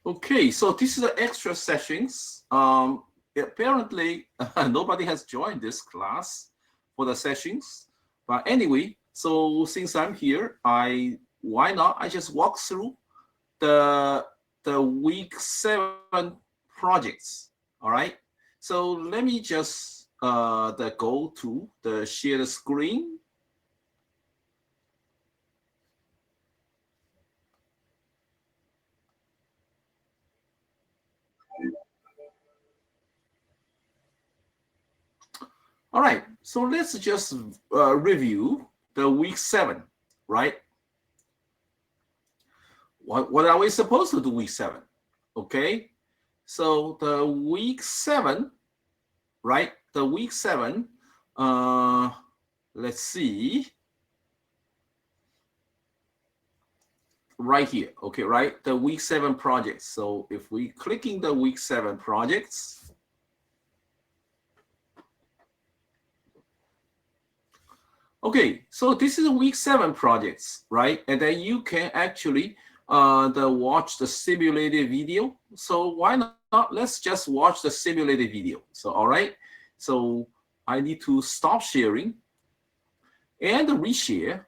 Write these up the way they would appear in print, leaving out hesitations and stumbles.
Okay, so this is the extra sessions. Apparently, nobody has joined this class for the sessions. But anyway, so since I'm here, why not? I just walk through the week 7 projects. All right. So let me just go to the share the screen. All right, so let's just review the week 7, right? What are we supposed to do week 7? Okay, so the week 7, right? The week 7, let's see, right here, okay, right? The week 7 projects. So if we clicking the week 7 projects, okay, so this is a week 7 projects, right? And then you can actually watch the simulated video. So why not? Let's just watch the simulated video. So all right, so I need to stop sharing and reshare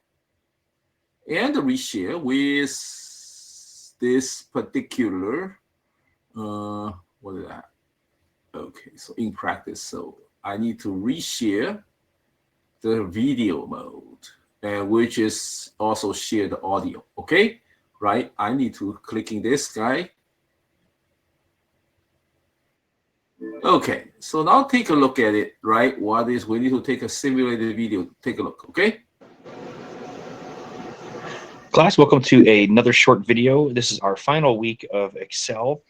with this particular what is that? Okay, so in practice, so I need to reshare the video mode, and which is also share the audio. Okay, right? I need to clicking this guy. Okay, so now take a look at it, right? What is we need to take a simulated video. Take a look, okay? Class, welcome to another short video. This is our final week of Excel.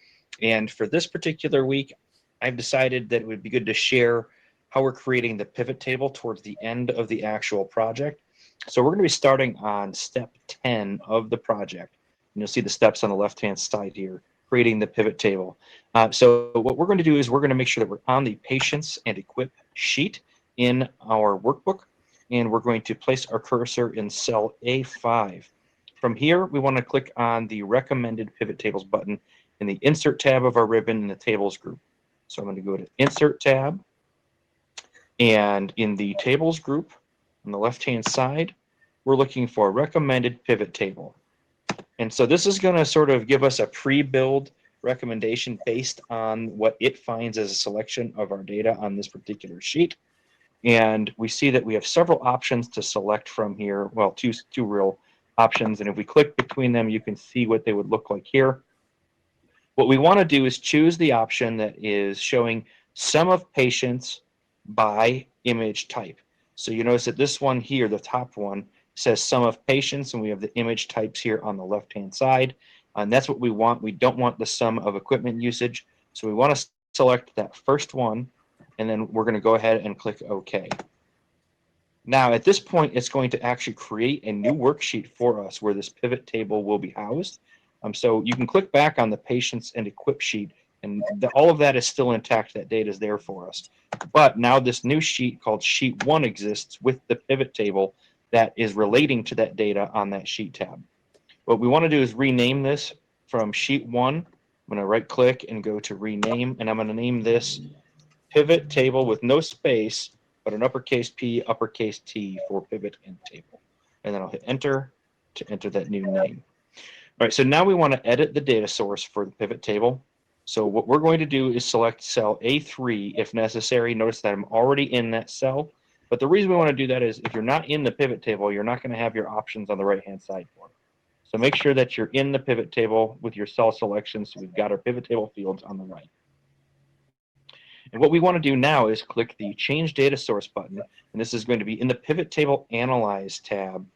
And for this particular week, I've decided that it would be good to share how we're creating the pivot table towards the end of the actual project. So we're going to be starting on step 10 of the project. And you'll see the steps on the left-hand side here, creating the pivot table. So what we're going to do is we're going to make sure that we're on the patients and equip sheet in our workbook. And we're going to place our cursor in cell A5. From here, we want to click on the recommended pivot tables button in the insert tab of our ribbon in the tables group. So I'm going to go to insert tab, and in the tables group on the left-hand side, we're looking for recommended pivot table. And so this is going to sort of give us a pre-build recommendation based on what it finds as a selection of our data on this particular sheet. And we see that we have several options to select from here. Well, two real options. And if we click between them, you can see what they would look like here. What we want to do is choose the option that is showing sum of patients by image type. So you notice that this one here, the top one, says sum of patients, and we have the image types here on the left-hand side. And that's what we want. We don't want the sum of equipment usage. So we want to select that first one, and then we're going to go ahead and click OK. Now, at this point, it's going to actually create a new worksheet for us where this pivot table will be housed. So you can click back on the patients and equip sheet, and all of that is still intact. That data is there for us. But now this new sheet called Sheet 1 exists with the pivot table that is relating to that data on that sheet tab. What we want to do is rename this from Sheet 1. I'm going to right-click and go to Rename, and I'm going to name this Pivot Table with no space, but an uppercase P, uppercase T for pivot and table. And then I'll hit enter to enter that new name. All right, so now we want to edit the data source for the pivot table. So what we're going to do is select cell A3 if necessary. Notice that I'm already in that cell. But the reason we want to do that is if you're not in the pivot table, you're not going to have your options on the right-hand side for it. So make sure that you're in the pivot table with your cell selection. So we've got our pivot table fields on the right. And what we want to do now is click the Change Data Source button, and this is going to be in the Pivot Table Analyze tab,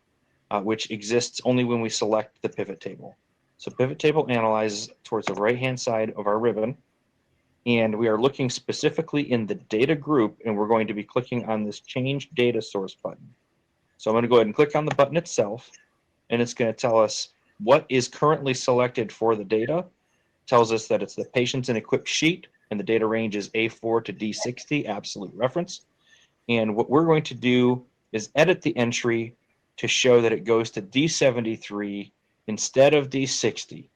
which exists only when we select the pivot table. So Pivot Table Analyze is towards the right-hand side of our ribbon, and we are looking specifically in the data group, and we're going to be clicking on this Change Data Source button. So I'm going to go ahead and click on the button itself, and it's going to tell us what is currently selected for the data. It tells us that it's the Patients and Equipped sheet, and the data range is A4 to D60, absolute reference. And what we're going to do is edit the entry to show that it goes to D73 instead of D60.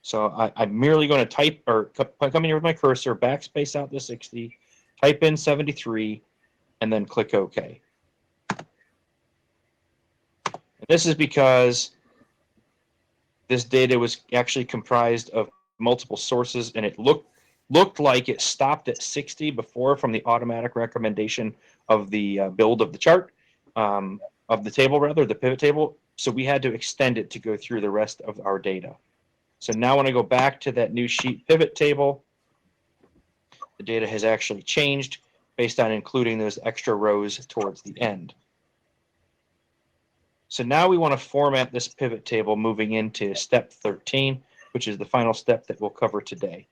So I'm merely going to type or come in here with my cursor, backspace out the 60, type in 73, and then click OK. And this is because this data was actually comprised of multiple sources, and it looked like it stopped at 60 before from the automatic recommendation of the build of the chart, of the table rather, the pivot table. So we had to extend it to go through the rest of our data. So now when I go back to that new sheet pivot table, the data has actually changed based on including those extra rows towards the end. So now we want to format this pivot table moving into step 13, which is the final step that we'll cover today.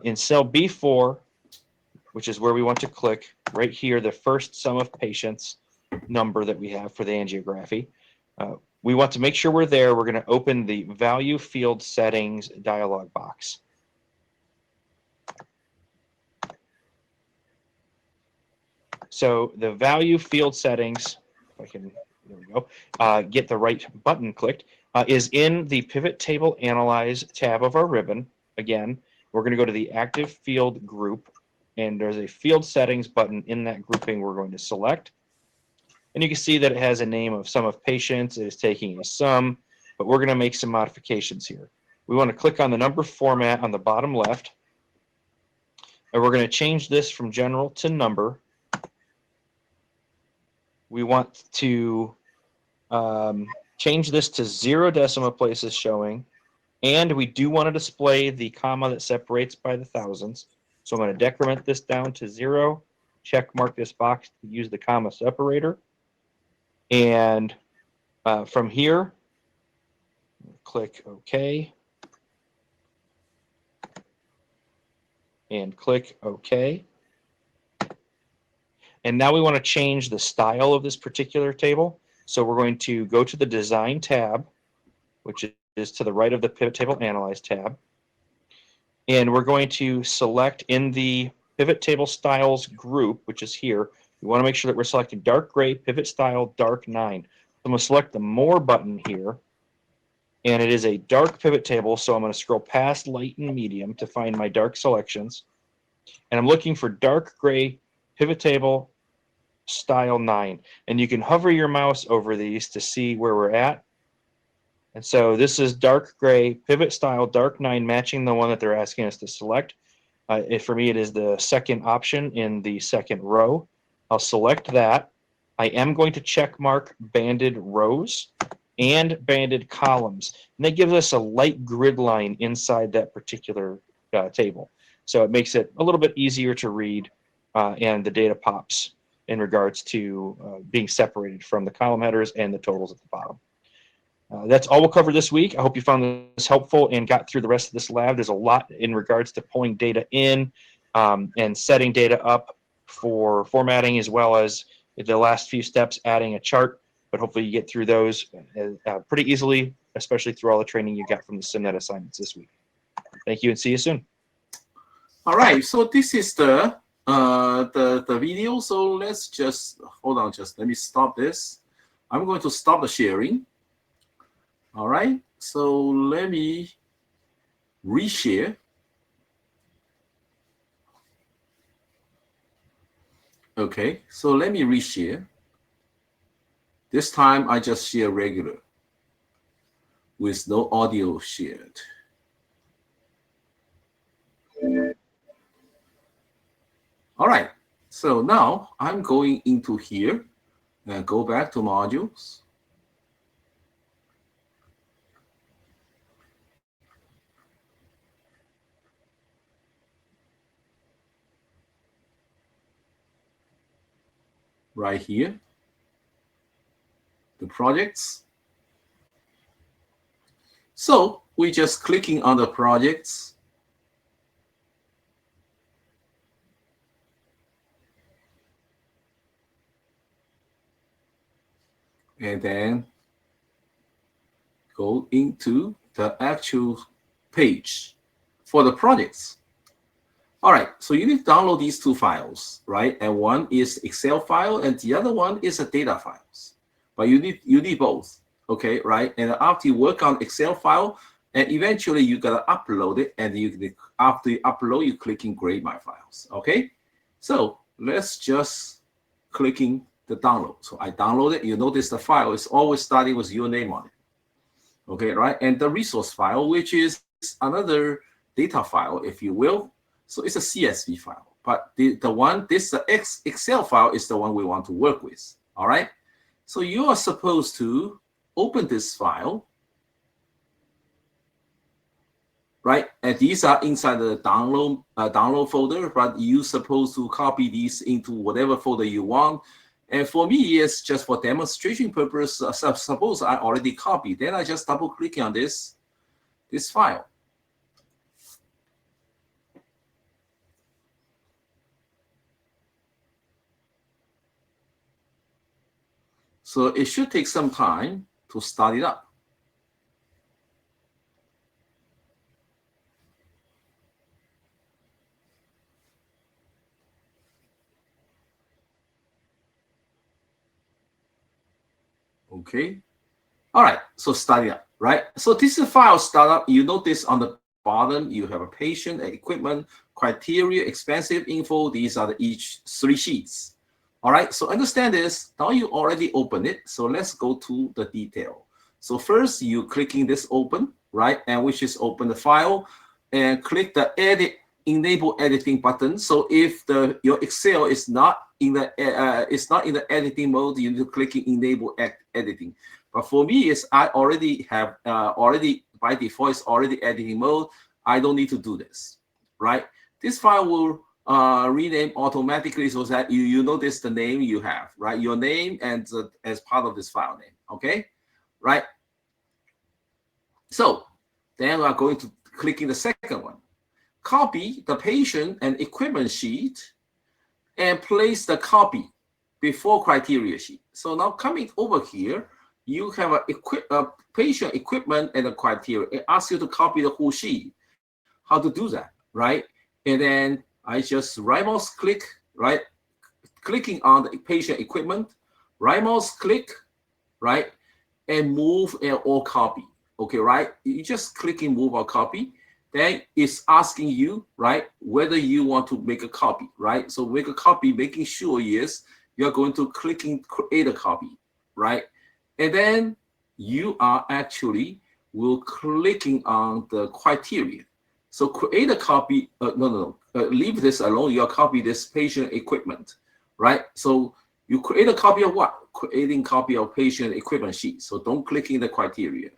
In cell B4, which is where we want to click, right here, the first sum of patients number that we have for the angiography. We want to make sure we're there. We're going to open the value field settings dialog box. So the value field settings, if I can, there we go, get the right button clicked, is in the pivot table analyze tab of our ribbon. Again, we're going to go to the active field group, and there's a field settings button in that grouping we're going to select. And you can see that it has a name of sum of patients. It is taking a sum, but we're going to make some modifications here. We want to click on the number format on the bottom left, and we're going to change this from general to number. We want to change this to 0 decimal places showing, and we do want to display the comma that separates by the thousands. So I'm going to decrement this down to 0, check mark this box to use the comma separator, and from here, click OK, and click OK. And now we want to change the style of this particular table. So we're going to go to the Design tab, which is to the right of the Pivot Table Analyze tab. And we're going to select in the Pivot Table Styles group, which is here, we want to make sure that we're selecting dark gray, pivot style, dark 9. I'm going to select the More button here. And it is a dark pivot table, so I'm going to scroll past light and medium to find my dark selections. And I'm looking for dark gray, pivot table, style 9. And you can hover your mouse over these to see where we're at. And so this is dark gray, pivot style, dark 9, matching the one that they're asking us to select. For me, it is the second option in the second row. I'll select that. I am going to check mark banded rows and banded columns. And that gives us a light grid line inside that particular table. So it makes it a little bit easier to read, and the data pops in regards to being separated from the column headers and the totals at the bottom. That's all we'll cover this week. I hope you found this helpful and got through the rest of this lab. There's a lot in regards to pulling data in and setting data up for formatting, as well as the last few steps, adding a chart. But hopefully you get through those pretty easily, especially through all the training you got from the SimNet assignments this week. Thank you and see you soon. All right, so this is the video. So let's just hold on. Just let me stop this. I'm going to stop the sharing. All right, so let me reshare. Okay, so let me reshare. This time I just share regular with no audio shared. All right, so now I'm going into here and go back to modules. Right here, the projects. So we're just clicking on the projects. And then go into the actual page for the projects. All right, so you need to download these two files, right? And one is Excel file, and the other one is a data files. But you need both, okay, right? And after you work on Excel file, and eventually you gotta upload it, and after you upload, you clicking Grade My Files. Okay, so let's just clicking the download. So I download it. You notice the file is always starting with your name on it. Okay, right? And the resource file, which is another data file, if you will. So it's a CSV file, but this Excel file is the one we want to work with. All right. So you are supposed to open this file, right? And these are inside the download folder, but you're supposed to copy these into whatever folder you want. And for me, it's just for demonstration purpose. Suppose I already copied, then I just double click on this file. So it should take some time to start it up. Okay. All right. So start it up, right? So this is a file startup. You notice on the bottom, you have a patient, equipment, criteria, expensive info. These are each 3 sheets. All right. So understand this. Now you already open it. So let's go to the detail. So first you clicking this open, right? And which is open the file and click the enable editing button. So if your Excel is not in the editing mode, you need to click enable editing. But for me, I already have by default it's already editing mode. I don't need to do this, right? This file will rename automatically so that you notice the name you have, right? Your name and as part of this file name, okay, right? So then we are going to click in the second one. Copy the patient and equipment sheet and place the copy before criteria sheet. So now coming over here, you have a patient equipment and a criteria. It asks you to copy the whole sheet. How to do that, right? And then I just right mouse click, right? Clicking on the patient equipment, right mouse click, right? And move or copy. Okay, right? You just clicking move or copy. Then it's asking you, right, whether you want to make a copy, right? So make a copy, making sure, yes, you're going to clicking create a copy, right? And then you are actually will clicking on the criteria. So create a copy, leave this alone, you'll copy this patient equipment, right? So you create a copy of what? Creating copy of patient equipment sheet. So don't click in the criteria.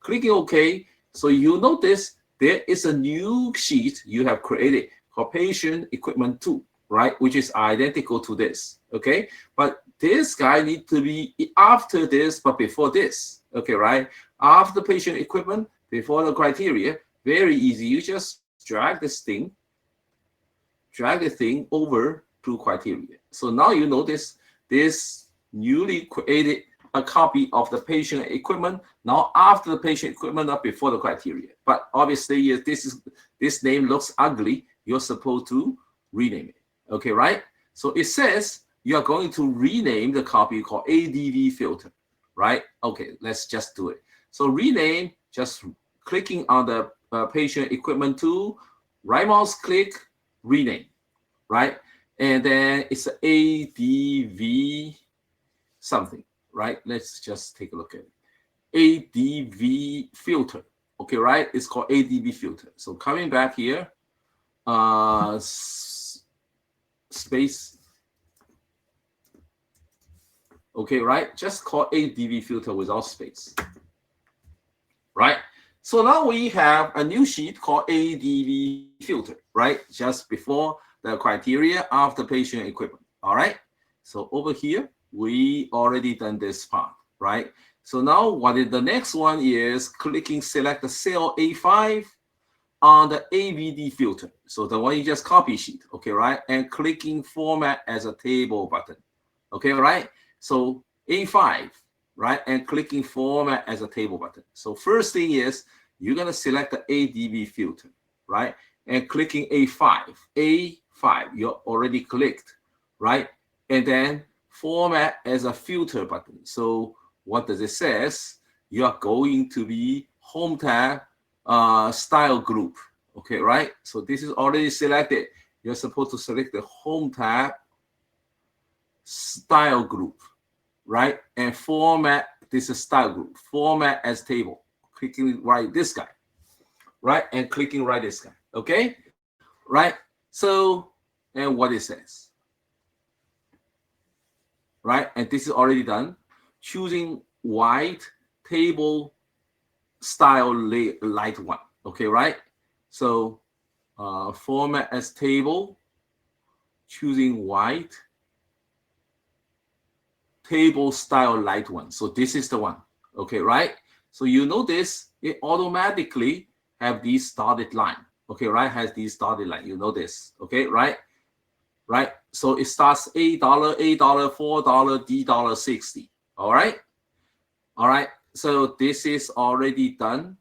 Clicking OK. So you notice there is a new sheet you have created for patient equipment 2, right? Which is identical to this, okay? But this guy needs to be after this, but before this, okay, right? After patient equipment, before the criteria, very easy. You just drag the thing over to criteria. So now you notice this newly created a copy of the patient equipment now after the patient equipment, not before the criteria. But obviously, if this name looks ugly, you're supposed to rename it. Okay, right? So it says you are going to rename the copy called ADV filter, right? Okay, let's just do it. So rename, just clicking on the patient equipment tool, right mouse click, rename, right? And then it's ADV something, right? Let's just take a look at it. ADV filter, okay, right? It's called ADV filter. So coming back here, space, okay, right? Just call ADV filter without space, right? So now we have a new sheet called ADV filter, right? Just before the criteria of the patient equipment, all right? So over here, we already done this part, right? So now what is the next one is clicking select the cell A5 on the AVD filter. So the one you just copy sheet, okay, right? And clicking format as a table button, okay, right? So A5, right? And clicking format as a table button. So first thing is you're gonna select the ADV filter, right? And clicking A5, you already clicked, right? And then format as a filter button. So what does it says? You are going to be home tab style group. Okay, right? So this is already selected. You're supposed to select the home tab, style group, right? And format, this is style group, format as table. Clicking right this guy, right? And clicking right this guy, okay? Right? So, and what it says, right? And this is already done. Choosing white table style light one, okay, right? So format as table, choosing white table style light one. So this is the one, okay, right? So you notice it automatically have these dotted line, okay, right? Has these dotted line, you know this, okay, right? Right? So it starts $8, $8, $4, $D60, all right? All right, so this is already done.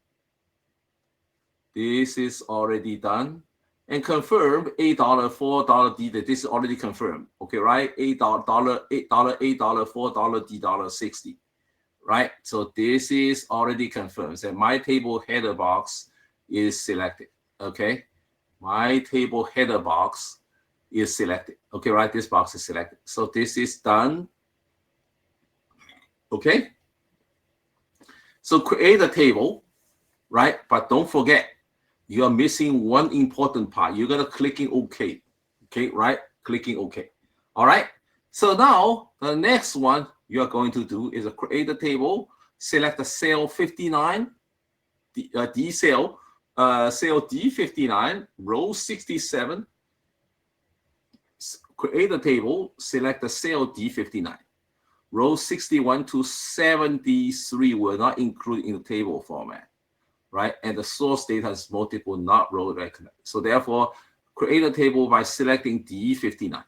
This is already done. And confirm $8, $4, D. This is already confirmed. Okay, right? $8, $8, $8, $4, D60. Right? So this is already confirmed. So my table header box is selected. Okay. My table header box is selected. Okay, right? This box is selected. So this is done. Okay. So create a table, right? But don't forget, you are missing one important part. You're gonna clicking OK. Okay, right? Clicking OK. All right. So now the next one you are going to do is create a table. Select the cell 59, D cell, cell D59, row 67. Create a table. Select the cell D59. Row 61 to 73 were not included in the table format, right? And the source data is multiple, not row recognized. So therefore, create a table by selecting D59.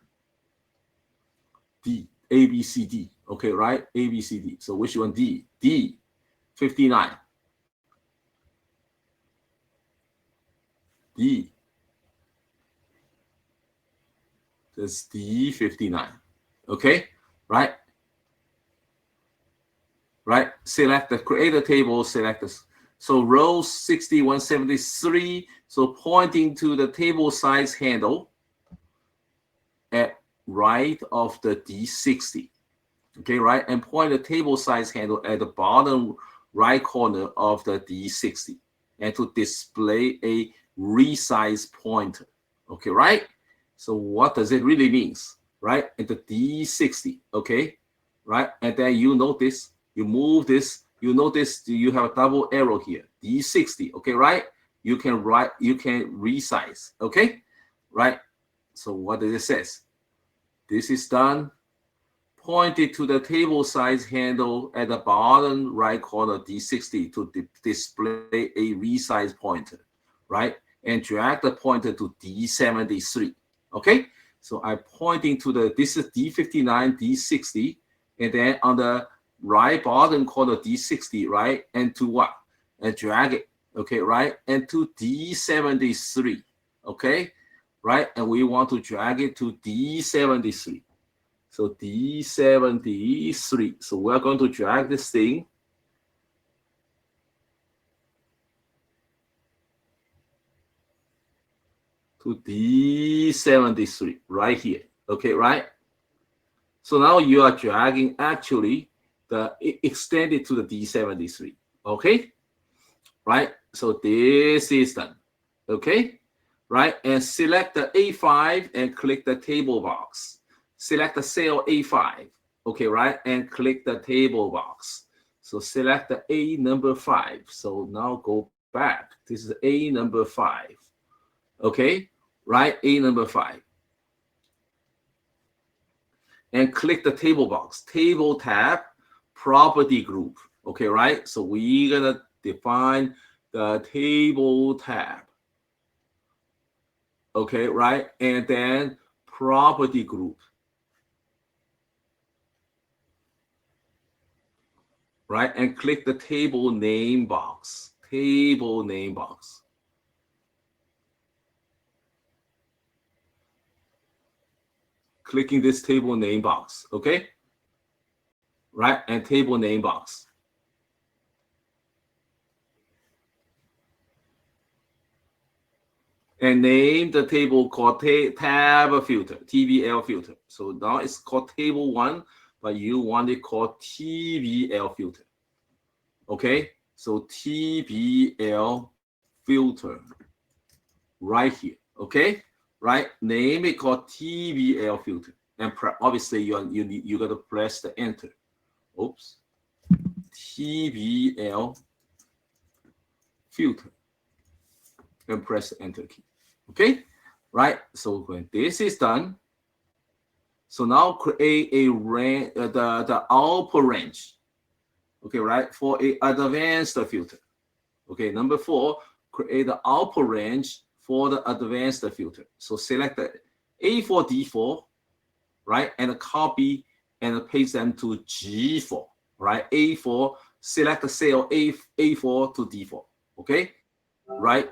D, A, B, C, D. Okay, right? A, B, C, D. So which one? D. D59. D. That's D59. Okay, right? Right? Select the create a table, select this. So row 6173, so pointing to the table size handle at right of the D60. Okay, right? And point the table size handle at the bottom right corner of the D60 and to display a resize pointer. Okay, right? So what does it really means, right? At the D60, okay? Right? And then you notice, you move this, you notice you have a double arrow here, D60, okay, right? You can resize, okay? Right? So what does it says? This is done. Point it to the table size handle at the bottom right corner D60 to display a resize pointer, right? And drag the pointer to D73, okay? So I'm pointing to this is D59, D60, and then on the right bottom corner D60, right? And to what? And drag it, okay, right? And to D73, okay? Right? And we want to drag it to D73. So D73. So we're going to drag this thing to D73 right here. Okay, right? So now you are dragging actually extended to the D73. Okay, right? So this is done. Okay, right? And select the A5 and click the table box. Select the cell A5, okay, right? And click the table box. So select the A number 5. So now go back. This is A number 5, okay, right? A number 5. And click the table box, table tab, property group, okay, right? So we're gonna define the table tab, okay, right? And then property group. Right, and click the table name box, table name box. Clicking this table name box, okay? Right, and table name box. and name the table called tab filter, TBL filter. So now it's called table 1, but you want it called TBL filter. Okay, so TBL filter right here. Okay, right? Name it called TBL filter, and obviously you got to press the enter. Oops, TBL filter, and press the enter key. Okay, right? So when this is done, so now create a range, the output range. Okay, right? For a advanced filter. Okay, number 4, create the output range for the advanced filter. So select the A4, D4, right? And copy and paste them to G4, right? A4, select the cell A4 to D4, okay? Right?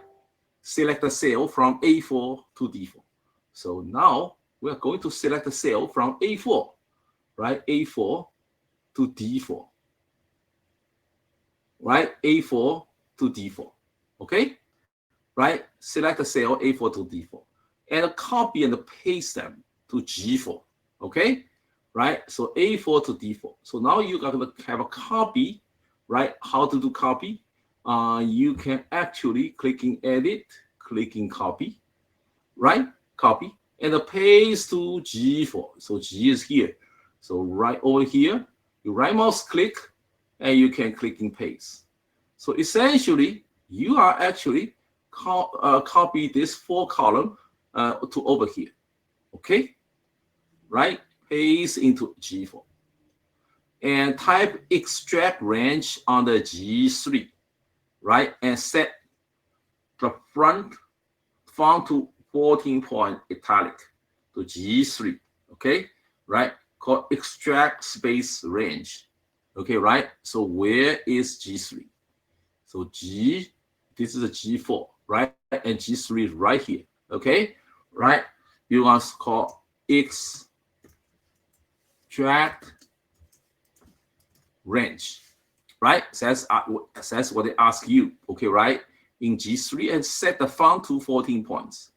Select the cell from A4 to D4. So now we are going to select the cell from A4, right? A4 to D4, right? A4 to D4, okay? Right? Select the cell A4 to D4 and copy and paste them to G4, okay? Right? So A4 to D4. So now you got to have a copy, right? How to do copy? You can actually clicking edit, clicking copy, right? Copy and paste to G4. So G is here. So right over here, you right mouse click and you can click and paste. So essentially, you are actually copy this 4 column to over here. Okay, right? Paste into G4 and type extract range on the G3, right? And set the font to 14-point italic to G3. Okay, right? Called extract space range. Okay, right? So where is G3? So G, this is a G4, right? And G3 is right here. Okay, right? You want to call extract range, right? So that's what they ask you. Okay, right? In G3 and set the font to 14 points.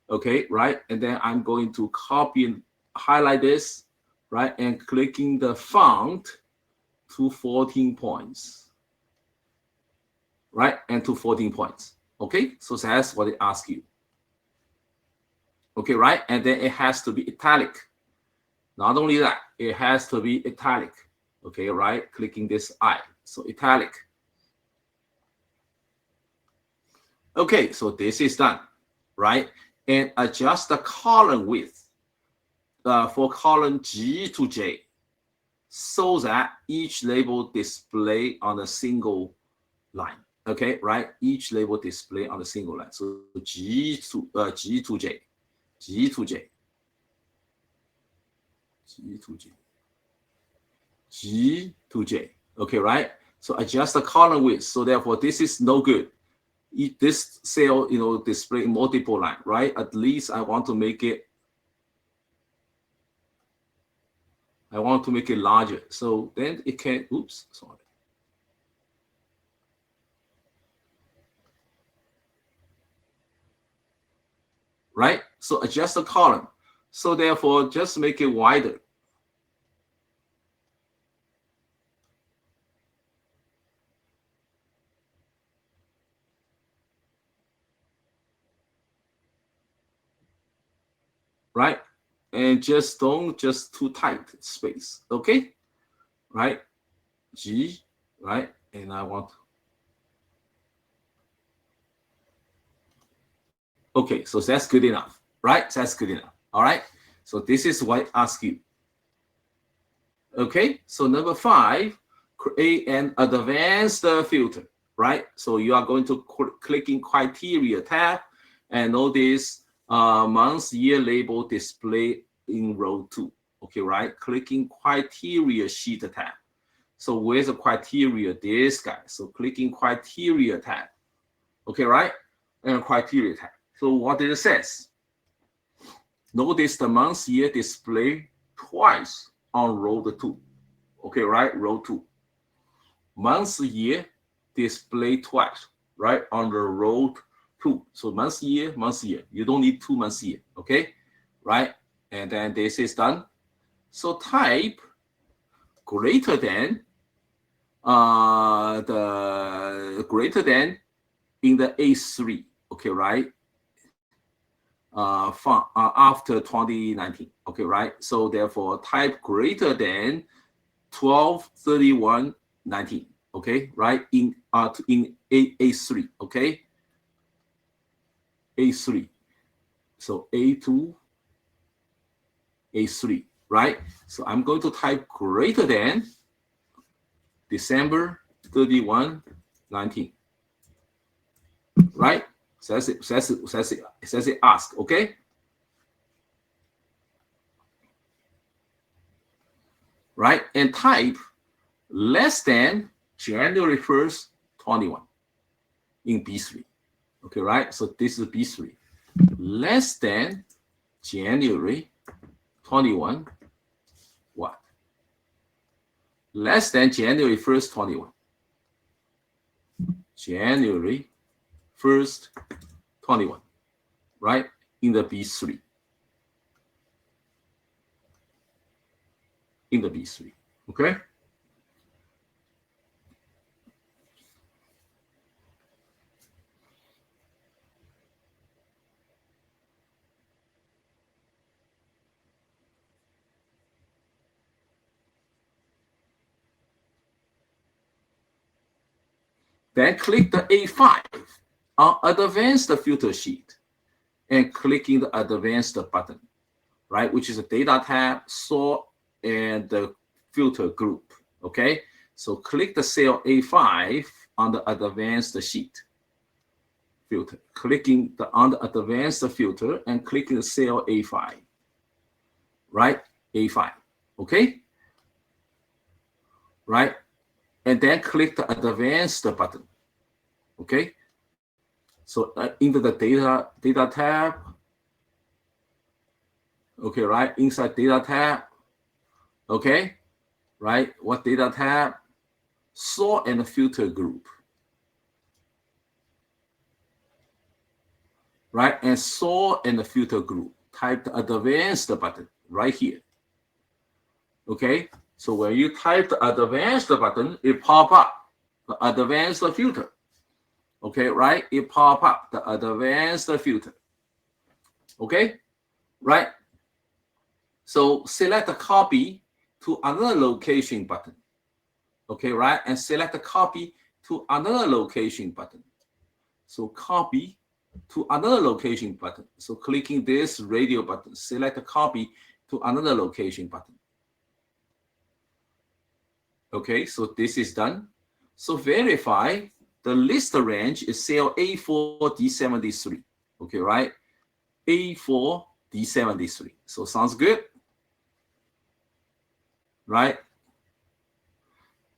Okay, right? And then I'm going to copy and highlight this, right? And clicking the font to 14 points. Right? And to 14 points. Okay, so that's what they ask you. Okay, right? And then it has to be italic. Not only that, it has to be italic. Okay, right? Clicking this I. So italic. Okay, so this is done, right? And adjust the column width for column G to J so that each label display on a single line. Okay, right? Each label display on a single line. So G to J, G to J, G to J, G to J. Okay, right? So adjust the column width. So therefore, this is no good. This cell, display multiple line, right? At least I want to make it larger. So then it can. Oops, sorry. Right? So adjust the column. So therefore, just make it wider. Right? And just don't too tight space. Okay? Right? G, right? And I want. Okay, so that's good enough. Right? That's good enough. All right? So this is what I ask you. Okay, so number 5, create an advanced filter, right? So you are going to click in criteria tab and notice month year label display in row 2. Okay, right? Clicking criteria sheet tab. So where's the criteria? This guy. So clicking criteria tab. Okay, right? And criteria tab. So what it says? Notice the month year display twice on row 2. Okay, right? Row 2. Month year display twice, right? On the row 2. So month year, month year. You don't need 2 months year, okay? Right? And then this is done. So type greater than the greater than in the A3, okay, right? From after 2019, okay, right? So therefore type greater than 12/31/19, okay, right? In A3, okay, A3. So A2, A3, right? So I'm going to type greater than December 31, 19, right? So that's it. That's it. That's it. Ask, okay? Right? And type less than January 1st, 21 in B3. Okay, right? So this is B3. Less than January 21, what? Less than January 1st, 21. January 1st, 21, right? In the B3. In the B3, okay? Then click the A5 on Advanced Filter Sheet and clicking the Advanced button, right? Which is a Data tab, Sort, and the Filter group, okay? So click the cell A5 on the Advanced Sheet filter, clicking on the Advanced Filter and clicking the cell A5, right? A5, okay? Right? And then click the Advanced button, okay? So into the data tab, okay, right? Inside data tab, okay, right? What data tab? Sort and filter group, right? And sort and filter group. Type the advanced button right here, okay? So when you type the advanced button, it pop up the advanced filter, okay, right? It pop up the advanced filter, okay, right? So select the copy to another location button, okay, right? And select the copy to another location button. So copy to another location button. So clicking this radio button, select the copy to another location button. Okay, so this is done. So verify the list range is cell A4D73. Okay, right? A4D73. So sounds good, right?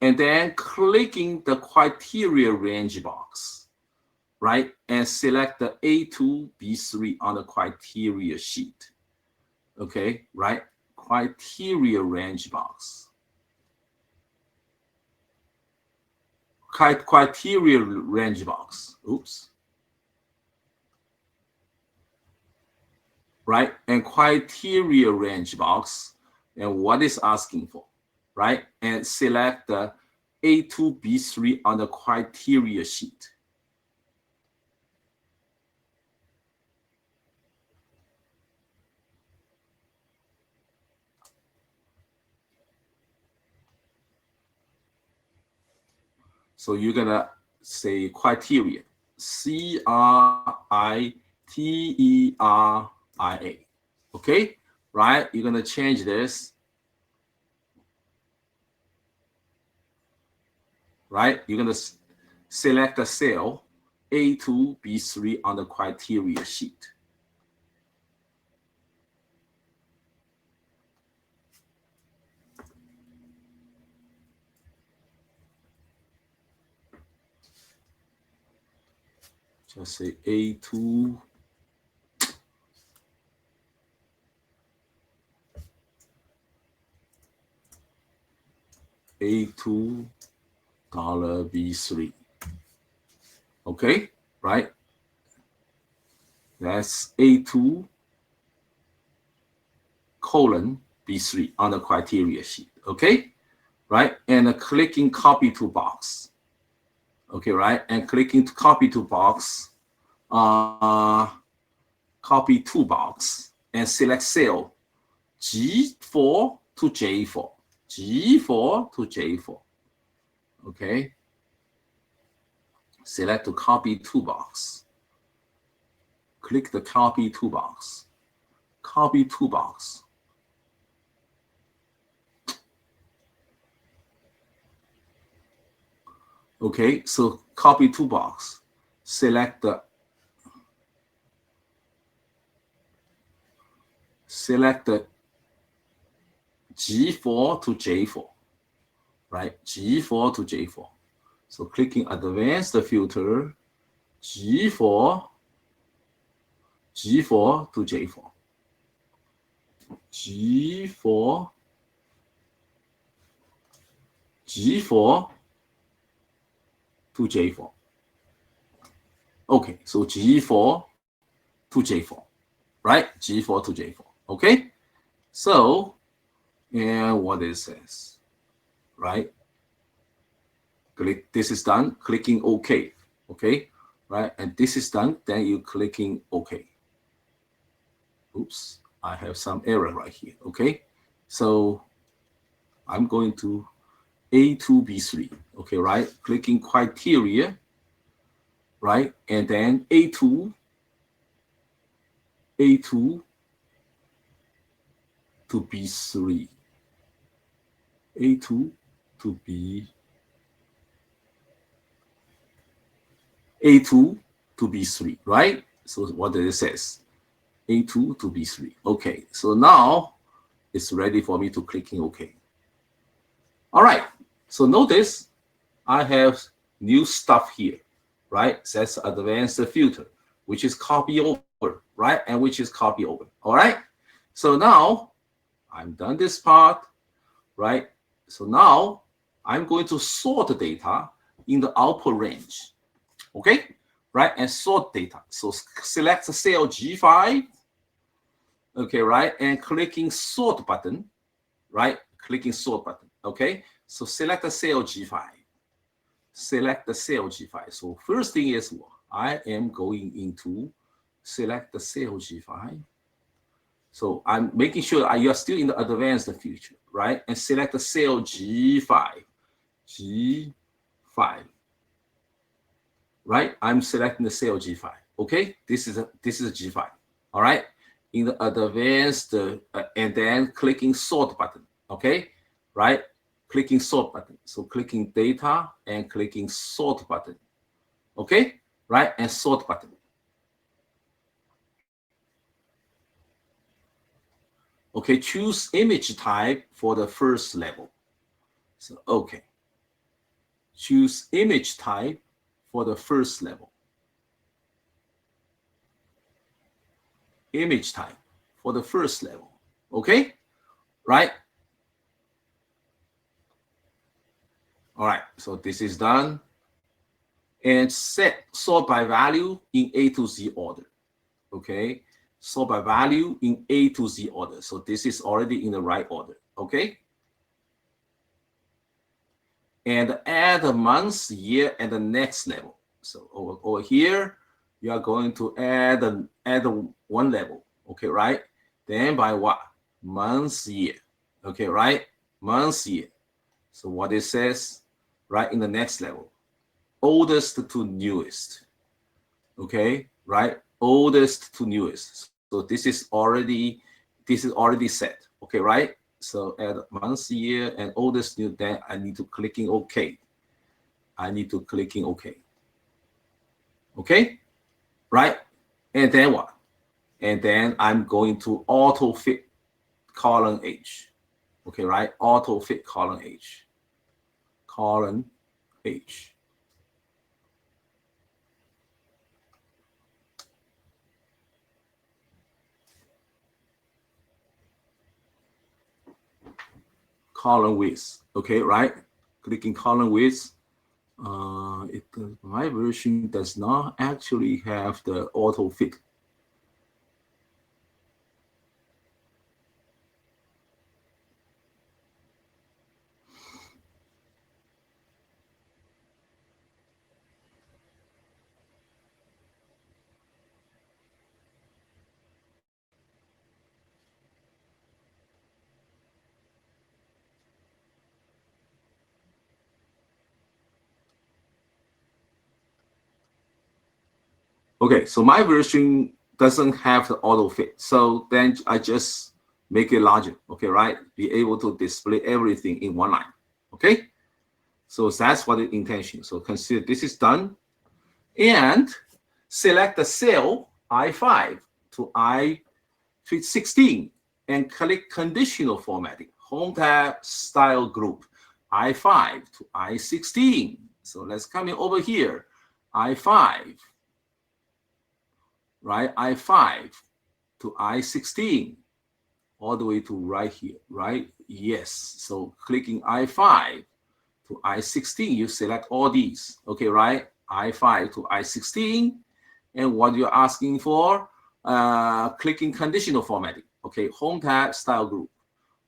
And then clicking the criteria range box, right? And select the A2, B3 on the criteria sheet. Okay, right? Criteria range box. Criteria range box. Oops. Right? And criteria range box. And what is asking for, right? And select the A2, B3 on the criteria sheet. So you're gonna say criteria, CRITERIA, okay? Right? You're gonna change this, right? You're gonna select the cell A2, B3 on the criteria sheet. Just say A2, $B3. Okay, right? That's A2 colon B3 on the criteria sheet. Okay, right? And clicking copy to box. Okay, right? And clicking to copy to box, copy to box, and select cell G4 to J4. G4 to J4. Okay. Select to copy to box. Click the copy to box. Copy to box. Okay, so copy to box. Select the G4 to J4, right? G4 to J4. So clicking advanced filter, G4 to J4. G4 to J4. Okay, so G4 to J4, right? G4 to J4. Okay, so and what it says, right? Click, this is done, clicking OK. Okay, right? And this is done, then you clicking OK. Oops, I have some error right here. Okay, so I'm going to A2, B3. Okay, right? Clicking criteria, right? And then A2 to B3. A2 to B3, right? So what it says, A2 to B3. Okay, so now it's ready for me to clicking OK. All right, so notice I have new stuff here, right? That's advanced filter, which is copy over, right? And which is copy over. All right, so now I'm done this part, right? So now I'm going to sort the data in the output range. Okay, right? And sort data. So select the cell G5. Okay, right? And clicking sort button, right? Clicking sort button. Okay, so select the cell G5. Select the cell G5. So first thing is I am going into select the cell G5. So I'm making sure you are still in the advanced feature, right? And select the cell G5. G5. Right? I'm selecting the cell G5. Okay, this is a G5. All right, in the advanced and then clicking sort button. Okay, right? Clicking sort button. So clicking data and clicking sort button. Okay, right? And sort button. Okay, choose image type for the first level. So okay, choose image type for the first level. Image type for the first level. Okay, right? All right, so this is done. And set sort by value in A to Z order. Okay, sort by value in A to Z order. So this is already in the right order. Okay. And add the month, year, and the next level. So over here, you are going to add one level. Okay, right? Then by what? Month, year. Okay, right? Month, year. So what it says, right, in the next level, oldest to newest. Okay, right? Oldest to newest. So this is already set. Okay, right? So add month, year, and oldest new. Then I need to clicking OK. I need to clicking OK. Okay, right? And then what? And then I'm going to auto fit column H. Okay, right? Auto fit column H. Column H. Column width. Okay, right? Clicking column width. My version does not actually have the auto fit. Okay, so my version doesn't have the auto fit. So then I just make it larger, okay, right? Be able to display everything in one line, okay? So that's what the intention. So consider this is done. And select the cell I5 to I16 and click conditional formatting. Home tab, style group, I5 to I16. So let's come in over here, I5, right? I5 to I16, all the way to right here, right? Yes. So clicking I5 to I16, you select all these, okay, right? I5 to I16, and what you're asking for, clicking conditional formatting, okay, home tab, style group,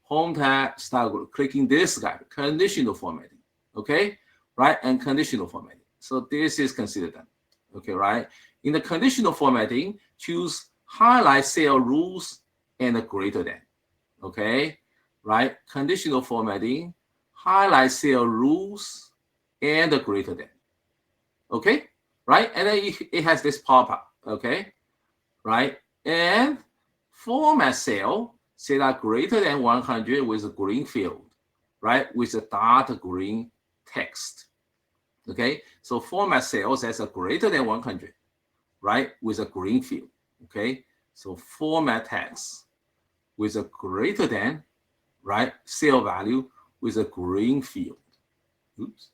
home tab, style group, clicking this guy, conditional formatting, okay, right, and conditional formatting. So this is considered done, okay, right? In the conditional formatting, choose highlight cell rules and a greater than, okay, right? Conditional formatting, highlight cell rules and a greater than, okay, right? And then it has this pop-up, okay, right? And format cell, say that greater than 100 with a green field, right? With a dark green text, okay? So format cells as a greater than 100, right? With a green field, okay? So format text with a greater than, right? Cell value with a green field. Oops.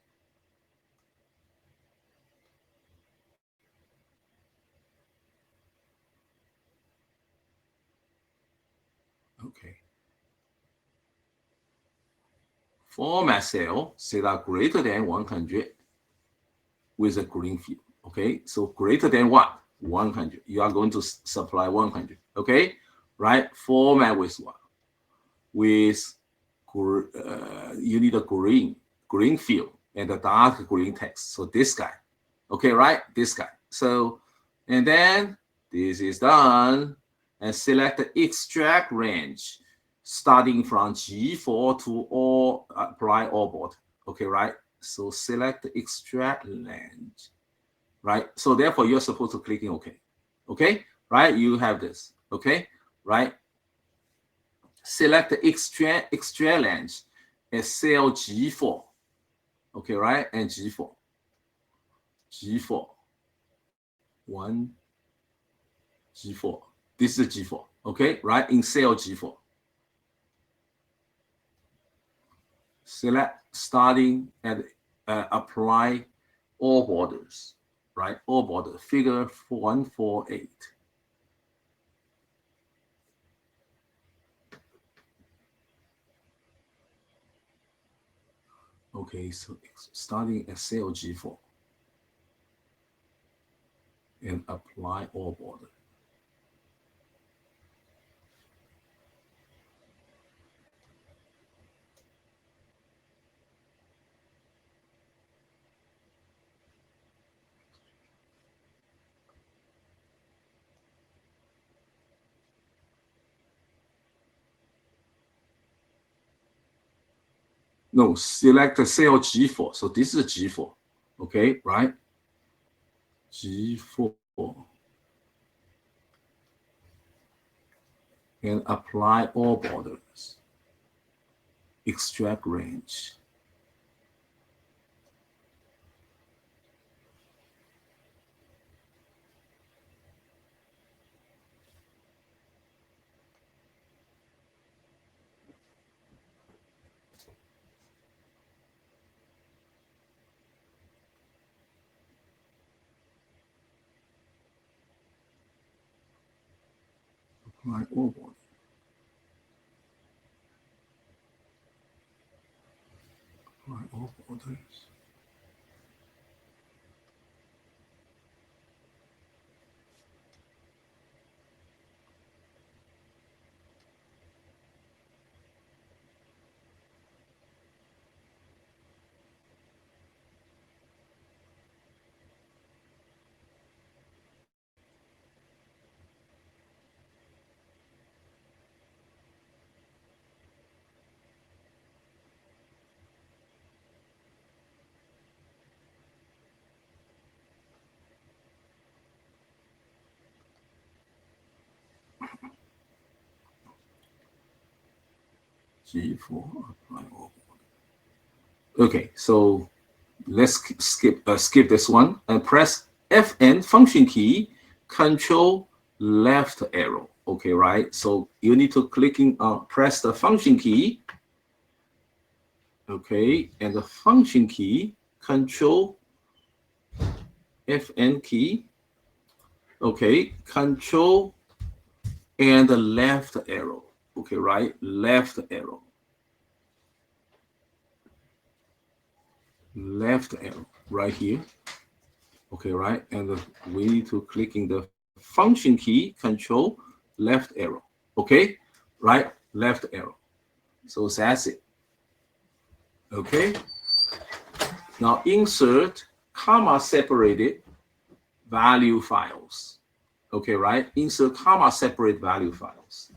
Okay. Format cell, say that greater than 100 with a green field. Okay, so greater than what? 100. You are going to supply 100. Okay, right? Format with what? With you need a green field and a dark green text. So this guy. Okay, right? This guy. So, and then this is done, and select the extract range starting from G4 to all apply all board. Okay, right? So select the extract range, right? So therefore you're supposed to clicking OK. Okay, right? You have this. Okay, right? Select the extract range as cell G4. Okay, right? And G4. G4. 1, G4. This is G4. Okay, right? In cell G4. Select starting and apply all borders, right? All borders. Figure 148. Okay, so starting at cell G4 and apply all border. No, select the cell G4. So this is G4. Okay, right? G4 and apply all borders. Extract range. Apply all borders. Apply all borders. G4. Okay, so let's skip this one and press Fn function key, control left arrow. Okay, right? So you need to press the function key. Okay, and the function key, control Fn key. Okay, control and the left arrow. Okay, right? Left arrow. Left arrow right here. Okay, right? And we need to clicking the function key, control left arrow. Okay, right? Left arrow. So that's it. Okay. Now insert comma separated value files. Okay, right? Insert comma separate value files.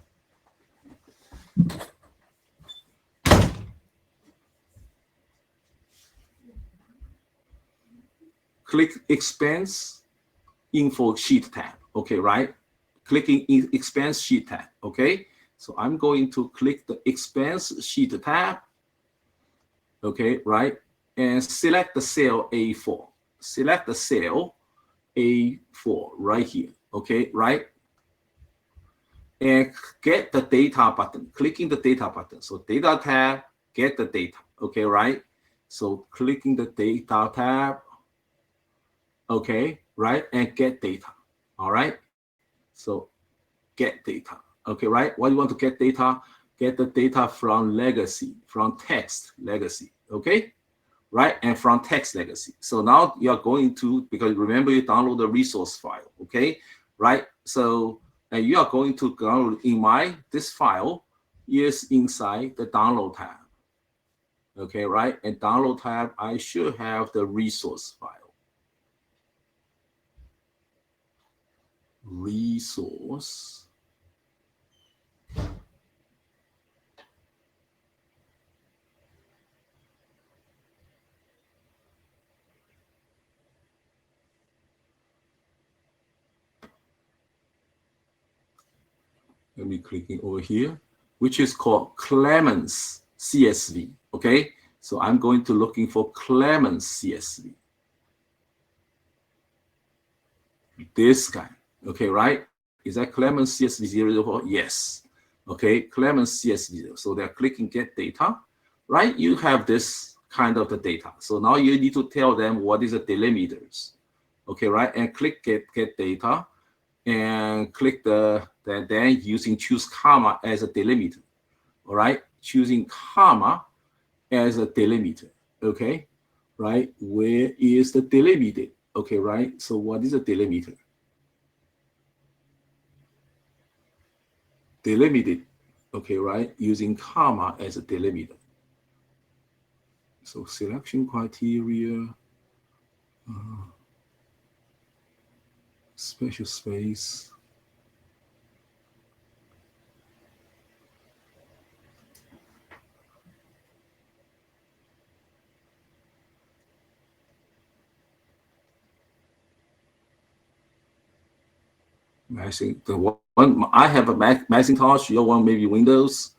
Click expense info sheet tab. Okay, right? Clicking expense sheet tab. Okay, so I'm going to click the expense sheet tab. Okay, right? And select the cell A4. Select the cell A4 right here. Okay, right? And get the data button. Clicking the data button. So data tab, get the data. Okay, right? So clicking the data tab. Okay, right? And get data. All right? So get data. Okay, right? What do you want to get data? Get the data from legacy, from text legacy. Okay, right? And from text legacy. So now you are going to, because remember you download the resource file. Okay, right? So and you are going to download this file is inside the download tab. Okay, right? And download tab, I should have the resource file. Resource. Let me clicking over here, which is called Clemens CSV. Okay, so I'm going to looking for Clemens CSV. This guy. Okay, right? Is that Clemens CSV 004? Yes. Okay, Clemens CSV. So they're clicking get data, right? You have this kind of the data. So now you need to tell them what is the delimiters. Okay, right? And click get data and click then using choose comma as a delimiter. All right, choosing comma as a delimiter. Okay, right? Where is the delimiter? Okay, right? So what is a delimiter? Delimited. Okay, right? Using comma as a delimiter. So selection criteria, special space. The one I have a Macintosh, your one maybe Windows,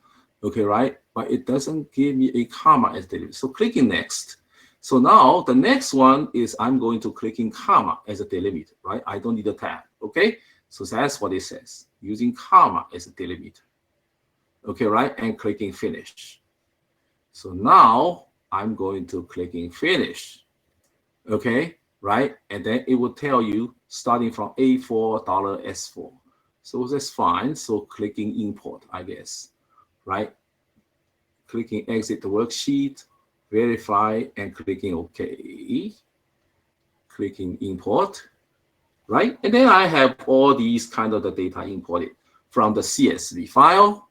okay, right? But it doesn't give me a comma as delimiter. So clicking next. So now the next one is I'm going to clicking comma as a delimiter, right? I don't need a tab, okay? So that's what it says, using comma as a delimiter. Okay, right? And clicking finish. So now I'm going to clicking finish. Okay, right? And then it will tell you starting from A4 $S4. So that's fine. So clicking import, I guess, right? Clicking exit the worksheet, verify, and clicking OK. Clicking import, right? And then I have all these kind of the data imported from the CSV file.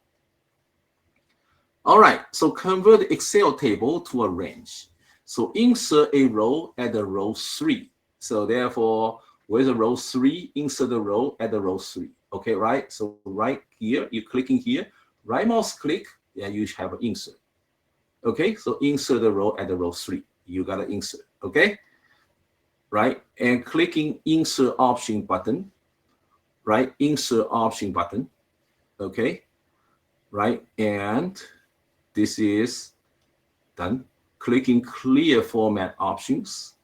All right, so convert the Excel table to a range. So insert a row at the row 3. So therefore, where's the row 3? Insert the row at the row 3. Okay, right? So right here, you're clicking here, right mouse click, and you have an insert. Okay, so insert the row at the row 3. You got to insert, okay? Right, and clicking insert option button, right? Insert option button, okay? Right, and this is done. Clicking clear format options.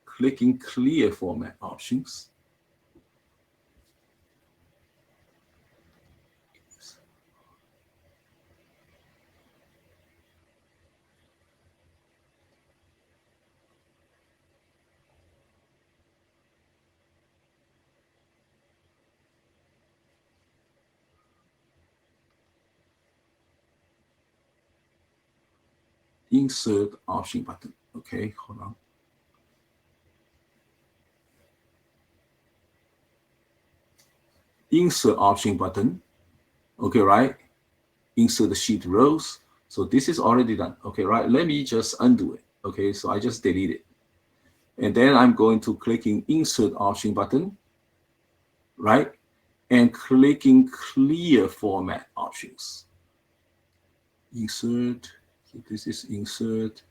Clicking clear format options. Insert option button. Okay, hold on. Insert option button. Okay, right? Insert the sheet rows. So this is already done. Okay, right? Let me just undo it. Okay, so I just delete it. And then I'm going to clicking insert option button, right? And clicking clear format options. Insert, so this is insert,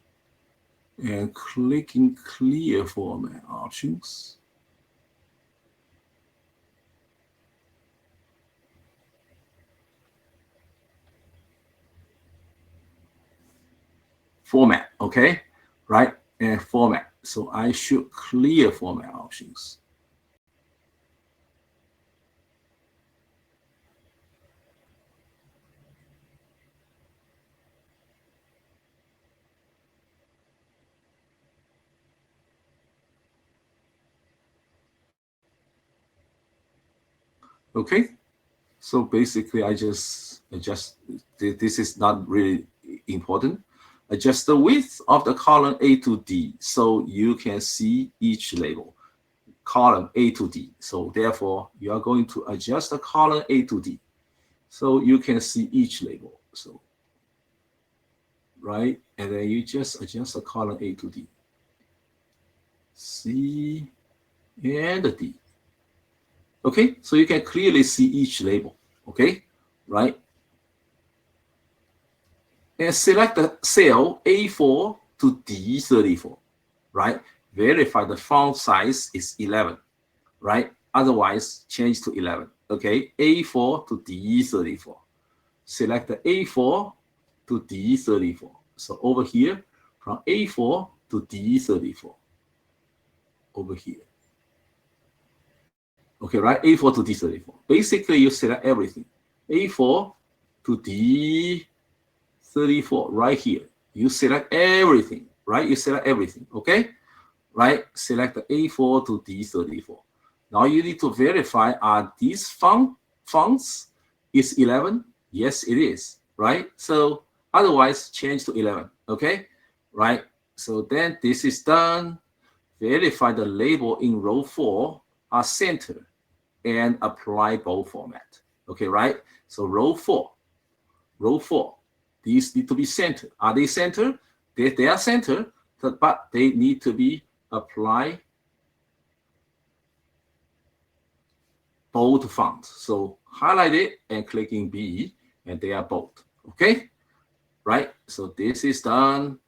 and clicking clear format options. Format, okay, right? And format. So I should clear format options. Okay, so basically I just adjust, this is not really important. Adjust the width of the column A to D so you can see each label. Column A to D. So therefore, you are going to adjust the column A to D so you can see each label. So, right? And then you just adjust the column A to D. C and D. Okay, so you can clearly see each label. Okay, right? And select the cell A4 to D34, right? Verify the font size is 11, right? Otherwise, change to 11. Okay, A4 to D34. Select the A4 to D34. So over here, from A4 to D34. Over here. Okay, right? A4 to D34. Basically, you select everything. A4 to D34, right here. You select everything, right? You select everything, okay? Right? Select the A4 to D34. Now you need to verify, are these fonts is 11? Yes, it is, right? So otherwise, change to 11, okay? Right? So then this is done. Verify the label in row 4 are centered and apply bold format. Okay, right? So row 4, these need to be centered. Are they centered? They are centered, but they need to be applied bold font. So highlight it and clicking B, and they are bold. Okay, right? So this is done.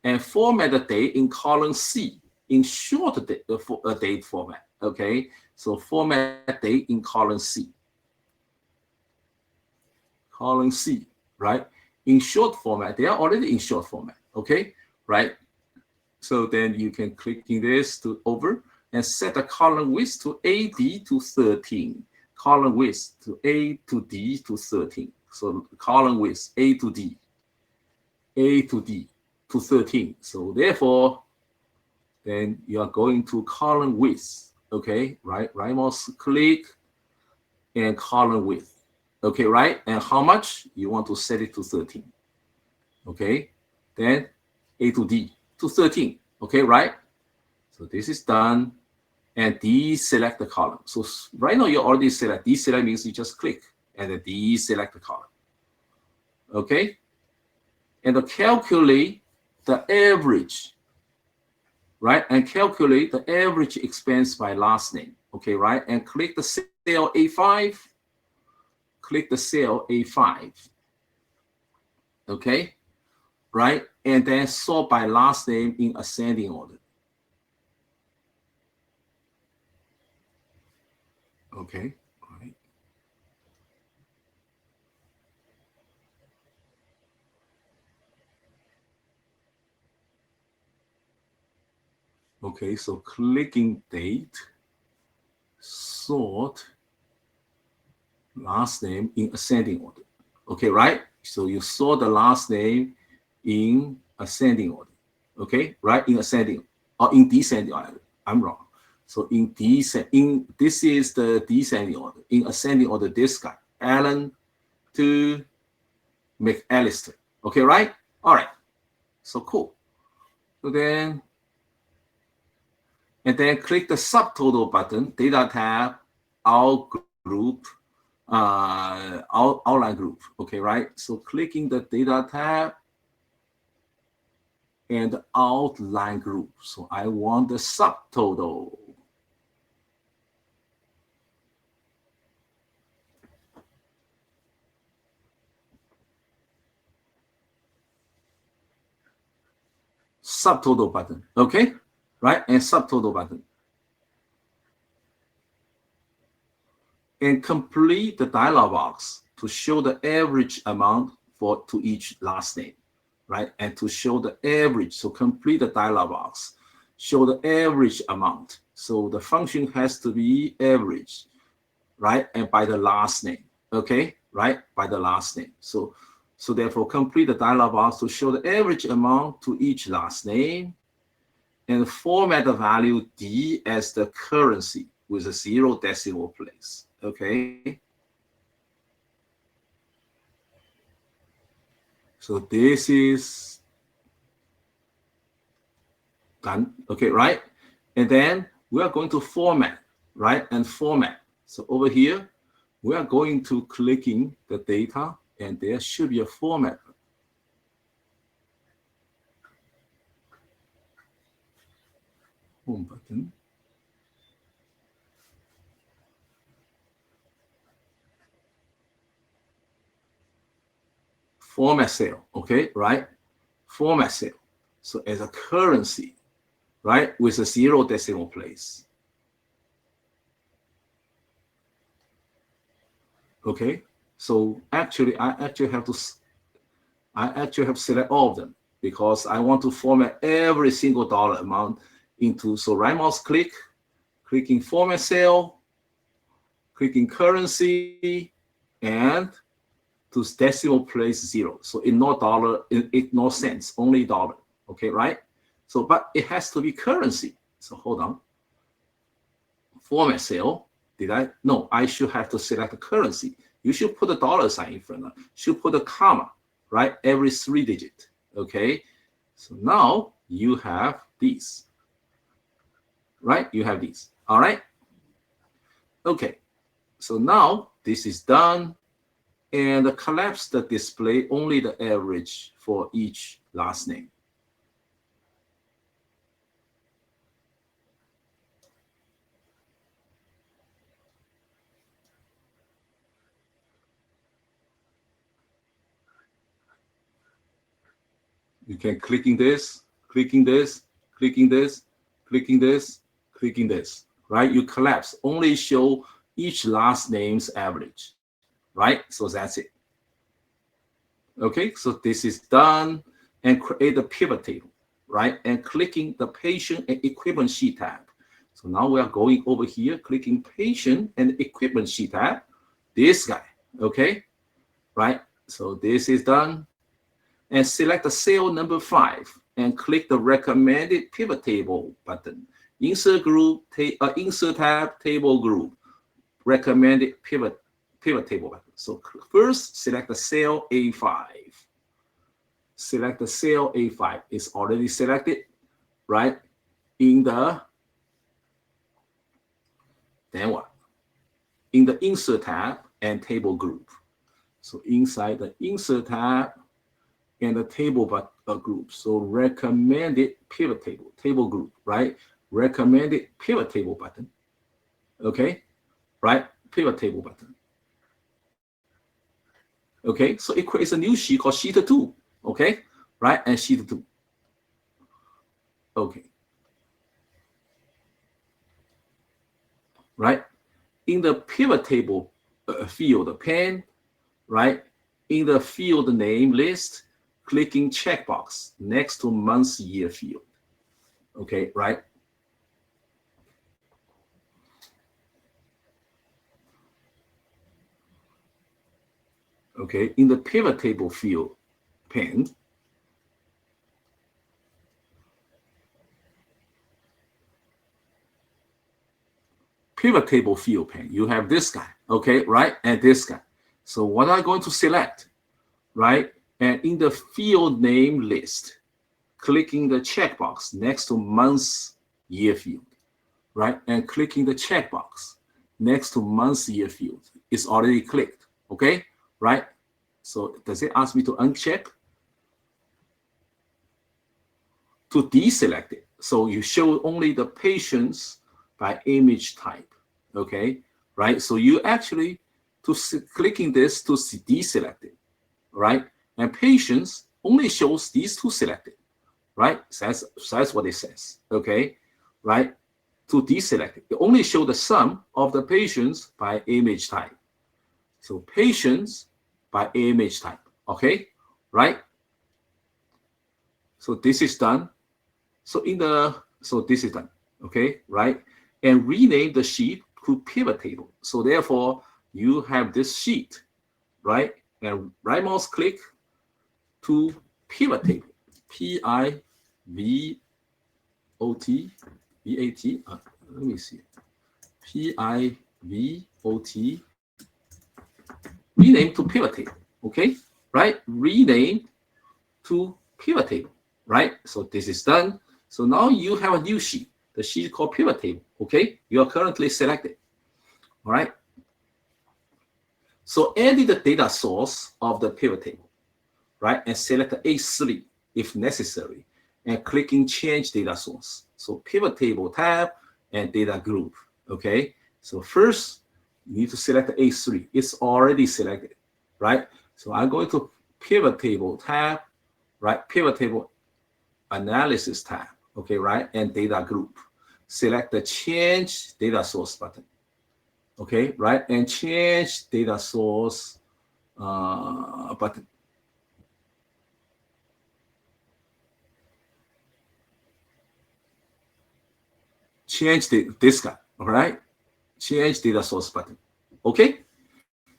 And format the date in column C in short date format. Okay, so format date in column C. Column C, right? In short format, they are already in short format. Okay, right? So then you can click in this to over and set the column width to AD to 13. Column width to A to D to 13. So column width A to D to 13. So therefore, then you are going to column width. Okay, right mouse click and column width. Okay, right? And how much? You want to set it to 13. Okay, then A to D to 13. Okay, right? So this is done. And deselect the column. So right now you already select. Deselect means you just click and then deselect the column. Okay? And to calculate the average, right? And calculate the average expense by last name. Okay, right? And click the cell A5. Click the cell A5. Okay? Right? And then sort by last name in ascending order. Okay, right. Okay, so clicking date, sort last name in ascending order. Okay, right? So you sort the last name in ascending order. Okay, right? In ascending or in descending order. I'm wrong. So this is the descending order. In ascending order, this guy, Alan to McAllister. Okay, right? All right. So cool. So then, and then click the subtotal button, data tab, our group, outline group. Okay, right? So clicking the data tab and outline group. So I want the subtotal. Subtotal button. Okay, right? And subtotal button. And complete the dialog box to show the average amount to each last name, right? And to show the average, so complete the dialog box, show the average amount. So the function has to be average, right? And by the last name, okay, right? By the last name. So therefore, complete the dialog box to show the average amount to each last name, and format the value D as the currency with a 0 decimal place. Okay. So this is done. Okay, right? And then we are going to format, right? And format. So over here, we are going to clicking the data, and there should be a format. Home button. Format cell, okay, right? Format cell. So as a currency, right, with a 0 decimal place. Okay, so actually, I actually have to select all of them because I want to format every single dollar amount into. So right mouse click, clicking format cell, clicking currency, and to decimal place 0. So ignore dollar, ignore cents, only dollar. Okay, right? So, but it has to be currency. So hold on. Format cell. Did I? No, I should have to select the currency. You should put a dollar sign in front of it. Should put a comma, right? Every 3 digit. Okay. So now you have these. Right? You have these. All right. Okay. So now this is done. And collapse the display only the average for each last name. You can clicking this, clicking this, clicking this, clicking this, clicking this, right? You collapse, only show each last name's average, right? So that's it. Okay, so this is done, and create a pivot table, right? And clicking the patient and equipment sheet tab. So now we are going over here, clicking patient and equipment sheet tab, this guy, okay, right? So this is done. And select the cell number 5 and click the recommended pivot table button. Insert group, insert tab, table group, recommended pivot table button. So first select the cell A5. Select the cell A5. It's already selected, right? In the, then what? In the insert tab and table group. So inside the insert tab and the table group. So recommended pivot table group, right? Recommended pivot table button. Okay, right? Pivot table button. Okay, so it creates a new sheet called sheet 2. Okay, right? And sheet 2. Okay. Right? In the pivot table field pane, right? In the field name list, clicking checkbox next to month year field. Okay, right? Okay, in the pivot table field pane, pivot table field pane, you have this guy, okay, right, and this guy. So what am I going to select, right? And in the field name list, clicking the checkbox next to month year field, right? And clicking the checkbox next to month year field. It's already clicked, okay, right? So does it ask me to uncheck? To deselect it. So you show only the patients by image type, okay, right? So you actually, clicking this to deselect it, right? And patients only shows these two selected, right? So that's what it says, okay, right? To deselect it, it only show the sum of the patients by image type. So patients by image type, okay, right? So this is done. So this is done, okay, right? And rename the sheet to pivot table. So therefore, you have this sheet, right? And right mouse click to pivot table, P-I-V-O-T, let me see, P-I-V-O-T, rename to pivot table, okay, right? Rename to pivot table, right? So this is done. So now you have a new sheet, the sheet called pivot table, okay? You are currently selected, all right? So edit the data source of the pivot table, right? And select the A3 if necessary, and clicking change data source. So pivot table tab and data group, okay? So first, you need to select the A3. It's already selected, right? So I'm going to pivot table tab, right? Pivot table analysis tab, okay, right? And data group. Select the change data source button, okay, right? And change data source button. Change this guy, all right? Change data source button, okay?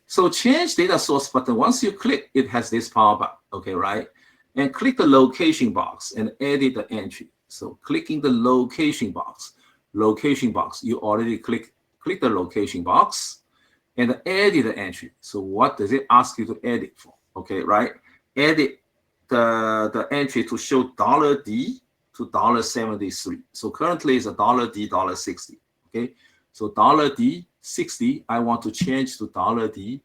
So change data source button, once you click, it has this pop-up, okay, right? And click the location box and edit the entry. So clicking the location box, you already click the location box and edit the entry. So what does it ask you to edit for? Okay, right? Edit the entry to show $D to $73. So currently it's $D, $60. Okay, so $D 60, I want to change to $D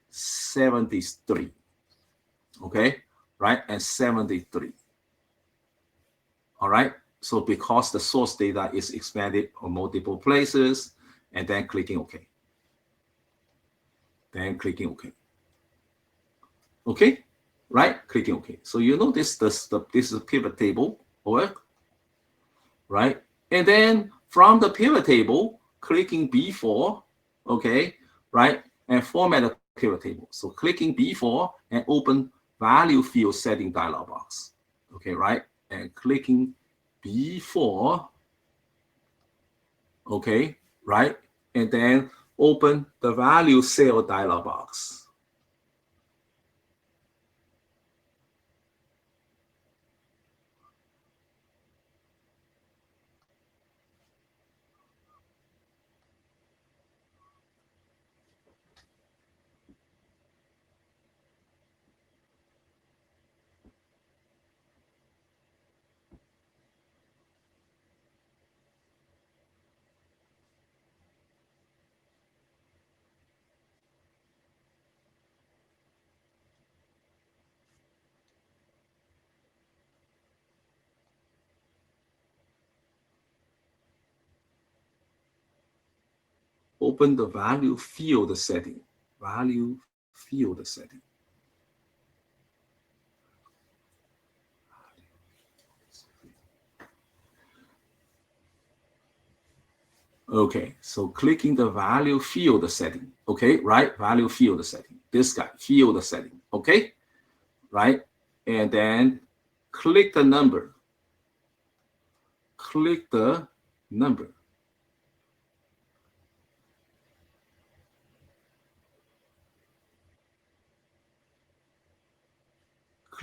73. Okay, right? And 73. All right. So because the source data is expanded on multiple places, and then clicking OK. Then clicking OK. Okay, right? Clicking OK. So you notice this is a pivot table, right? And then from the pivot table, clicking B4, okay, right? And format a pivot table. So clicking B4 and open value field setting dialog box, okay, right? And clicking B4, okay, right? And then open the value cell dialog box. Open the value field setting. Value field setting. Okay, so clicking the value field setting. Okay, right? Value field setting. This guy, field setting. Okay, right? And then click the number. Click the number.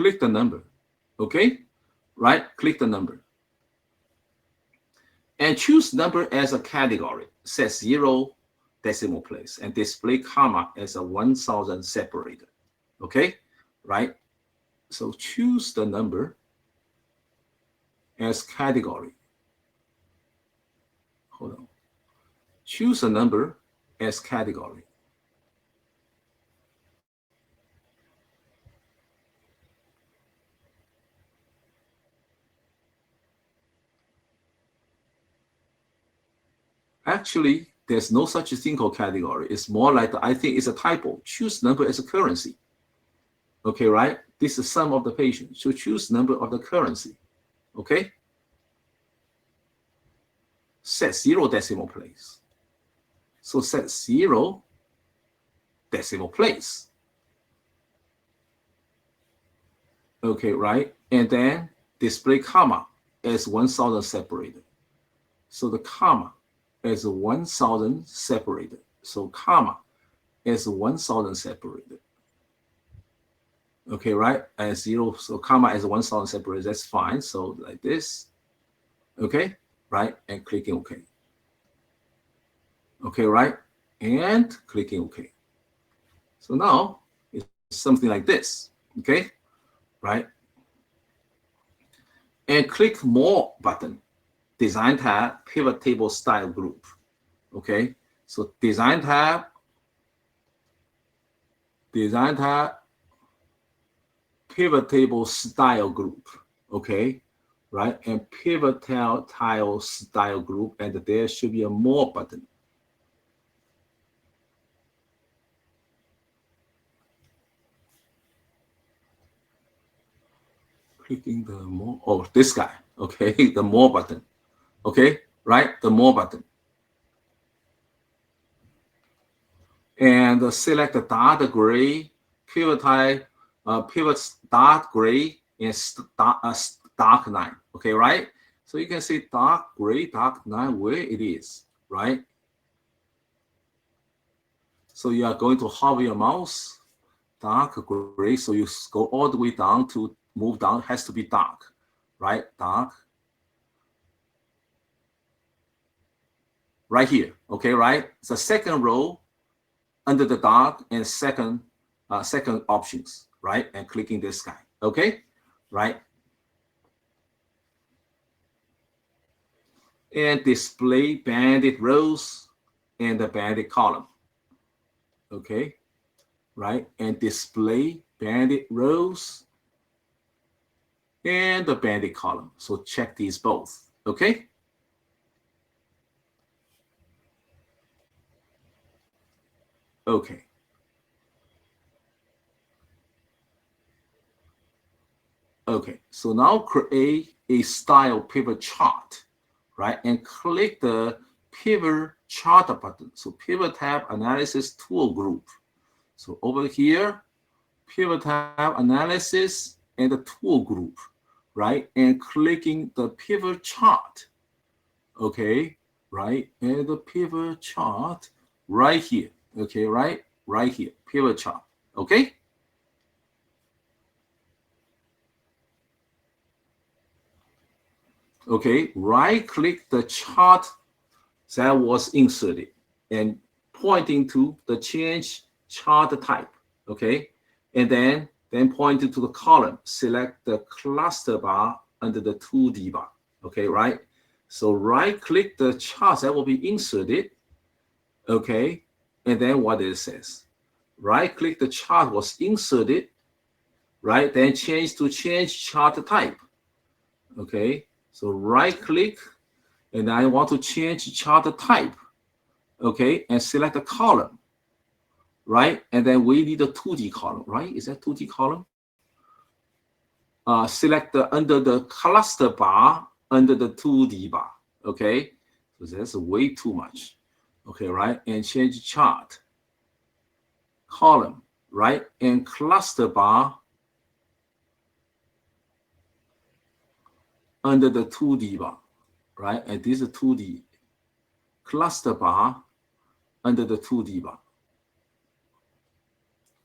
click the number, okay? Right, click the number. And choose number as a category, set 0 decimal place, and display comma as a 1000 separator, okay? Right, so choose the number as category. Hold on. Choose a number as category. Actually, there's no such thing called category. It's more like, I think it's a typo. Choose number as a currency. Okay, right? This is sum of the patient. So choose number of the currency. Okay? Set 0 decimal place. So set 0 decimal place. Okay, right? And then display comma as 1000 separated. So the comma as 1000 separated. So comma as 1000 separated. Okay, right? And 0, so comma as 1000 separated, that's fine. So like this. Okay, right? And clicking OK. Okay, right? And clicking OK. So now it's something like this. Okay, right? And click More button. Design tab, pivot table style group. Okay, so design tab, pivot table style group. Okay, right, and pivot tile style group, and there should be a More button. Clicking the More, oh, this guy. Okay, the More button. Okay, right, the More button. And select the dark gray, pivot dark gray, and dark 9. Okay, right? So you can see dark gray, dark 9, where it is, right? So you are going to hover your mouse, dark gray. So you go all the way down to move down, has to be dark, right? Dark. Right here, okay, right? The second row under the dark and second options, right? And clicking this guy, okay, right? And display banded rows and the banded column, okay, right? And display banded rows and the banded column. So check these both, okay? Okay. Okay, so now create a style pivot chart, right? And click the pivot chart button. So pivot tab analysis tool group. So over here, pivot tab analysis and the tool group, right? And clicking the pivot chart, okay, right? And the pivot chart right here, okay, right? Right here, pivot chart, okay? Okay, right click the chart that was inserted and pointing to the change chart type, okay? And then pointing to the column, select the cluster bar under the 2D bar, okay, right? So right click the chart that will be inserted, okay? And then what it says, right click the chart was inserted, right? Then change to change chart type, okay? So right click, and I want to change chart type, okay? And select the column, right? And then we need a 2D column, right? Is that 2D column? Select under the cluster bar, under the 2D bar, okay? So that's way too much, okay, right? And change chart, column, right? And cluster bar under the 2D bar, right? And this is 2D, cluster bar under the 2D bar.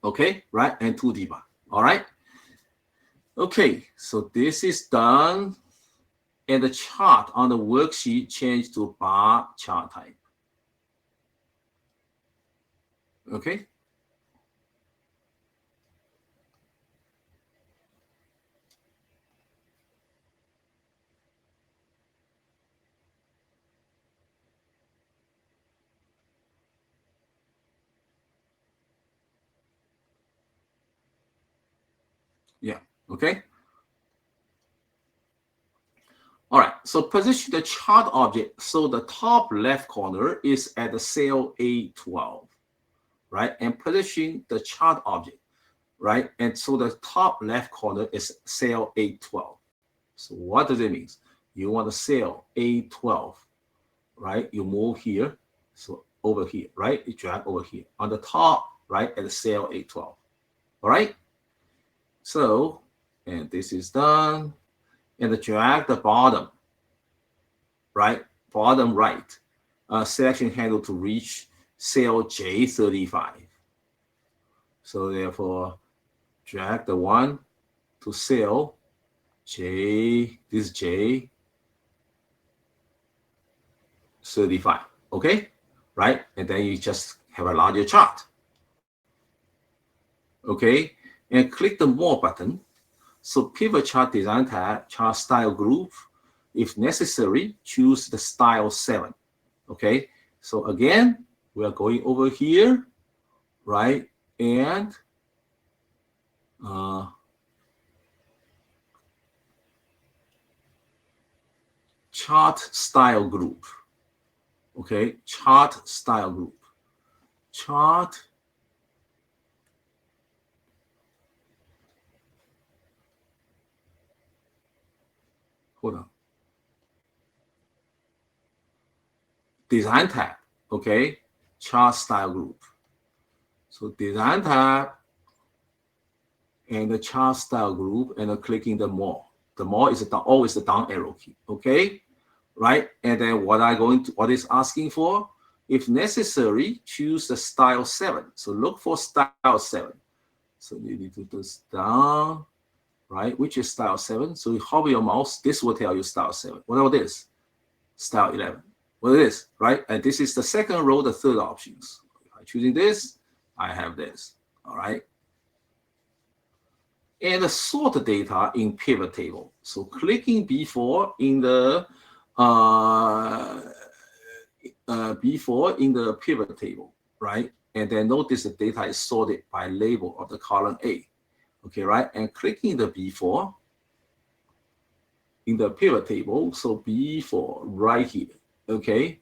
Okay, right? And 2D bar, all right? Okay, so this is done, and the chart on the worksheet changed to bar chart type. Okay. Yeah. Okay. All right, so position the chart object so the top left corner is at the cell A12, right? And position the chart object, right? And so the top left corner is cell A12. So what does it mean? You want the cell A12, right? You move here, so over here, right? You drag over here on the top, right? At the cell A12, all right? So, and this is done, and drag the bottom, right? Bottom right selection handle to reach cell J35. So therefore, drag the one to cell J, this J35, okay? Right? And then you just have a larger chart. Okay? And click the More button. So pivot chart design tab, chart style group. If necessary, choose the style 7. Okay? So again, we are going over here, right? And chart style group. Okay, chart style group. Chart hold on. Design tab. Okay, chart style group. So design tab and the chart style group, and clicking the more. The more is always the down arrow key. Okay, right? And then what is asking for? If necessary, choose the style 7. So look for style 7. So you need to do this down, right? Which is style 7. So you hover your mouse, this will tell you style 7. What about this? Style 11. What is this, right? And this is the second row, the third options. By choosing this, I have this, all right? And sort the data in pivot table. So clicking B4 in the pivot table, right? And then notice the data is sorted by label of the column A. Okay, right? And clicking the B4 in the pivot table, so B4 right here. Okay,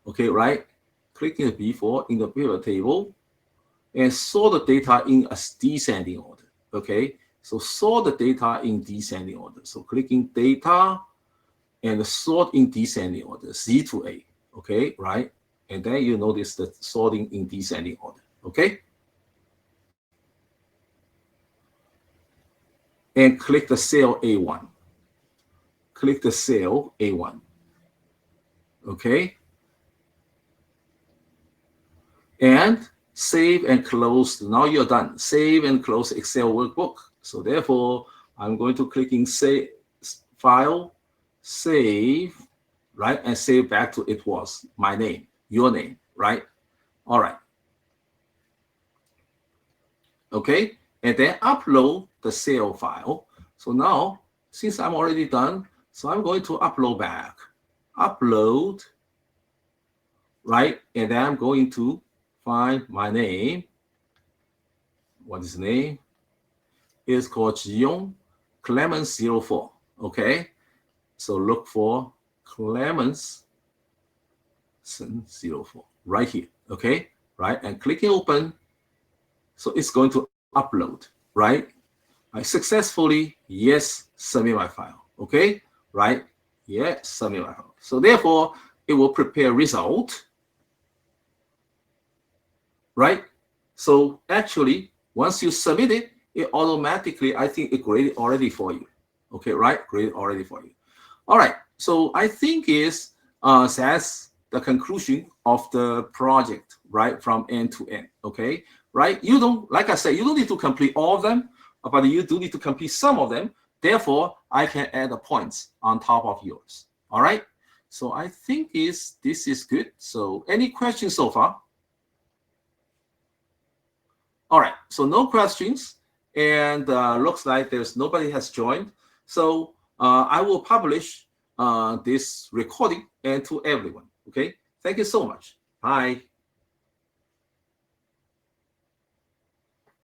right? Clicking the B4 in the pivot table and sort the data in a descending order. Okay, so sort the data in descending order. So clicking data and sort in descending order, Z to A. Okay, right? And then you notice the sorting in descending order. Okay. And click the cell A1. Click the cell A1. Okay. And save and close. Now you're done. Save and close Excel workbook. So therefore, I'm going to click in Save File, Save, right? And save back to it was my name, your name, right? All right. Okay. And then upload the save file. So now, since I'm already done, so I'm going to upload back. Upload, right? And then I'm going to find my name. What is the name? It's called Jiong Clemens 04. Okay. So look for Clemens 04 right here. Okay. Right. And clicking open. So it's going to upload, right? I successfully, yes, submit my file. Okay, right? Yeah, submit my file. So therefore, it will prepare result, right? So actually, once you submit it, it automatically, I think it graded already for you. Okay, right? Graded already for you. All right. So I think that's the conclusion of the project, right? From end to end. Okay, right? You don't, like I said, you don't need to complete all of them, but you do need to complete some of them. Therefore, I can add the points on top of yours. All right. So I think this is good. So any questions so far? All right. So no questions, and looks like there's nobody has joined. So I will publish this recording and to everyone. Okay. Thank you so much. Bye.